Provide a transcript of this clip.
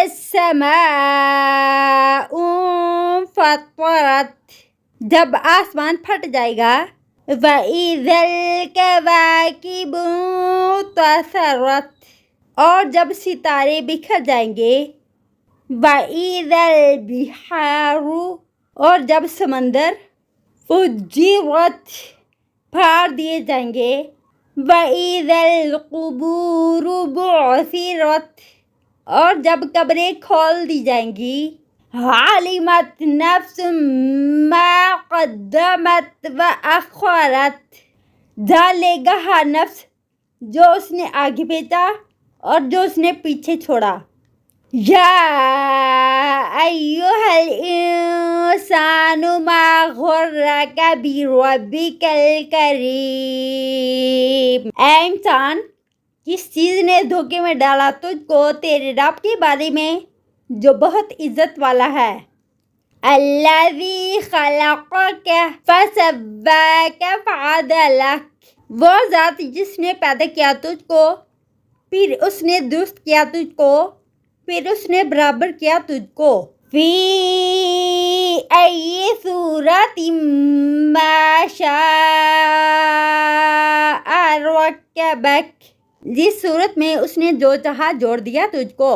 السماء انفطرت، جب آسمان پھٹ جائے گا. وَإِذَا الْكَوَاكِبُ انتثرت، اور جب ستارے بکھر جائیں گے. وَإِذَا الْبِحَارُ، اور جب سمندر. فُجِّرَتْ، پھاڑ دیے جائیں گے. وَإِذَا الْقُبُورُ بُعْثِرَتْ، اور جب قبریں کھول دی جائیں گی. عَلِمَتْ نَفْسٌ مَّا قَدَّمَتْ وَأَخَّرَتْ، جان لے گا ہر نفس جو اس نے آگے بھیجا اور جو اس نے پیچھے چھوڑا. یا ایھا الانسان ما غرک بربک الکریم، اے انسان، کس چیز نے دھوکے میں ڈالا تجھ کو تیرے رب کے بارے میں جو بہت عزت والا ہے. الذی خلقک فسواک فعدلک، وہ ذات جس نے پیدا کیا تجھ کو پھر اس نے درست کیا تجھ کو، پھر اس نے برابر کیا تجھ کو. فی ای صورت ما شاء رکبک، جس صورت میں اس نے جو چاہا جوڑ دیا تجھ کو.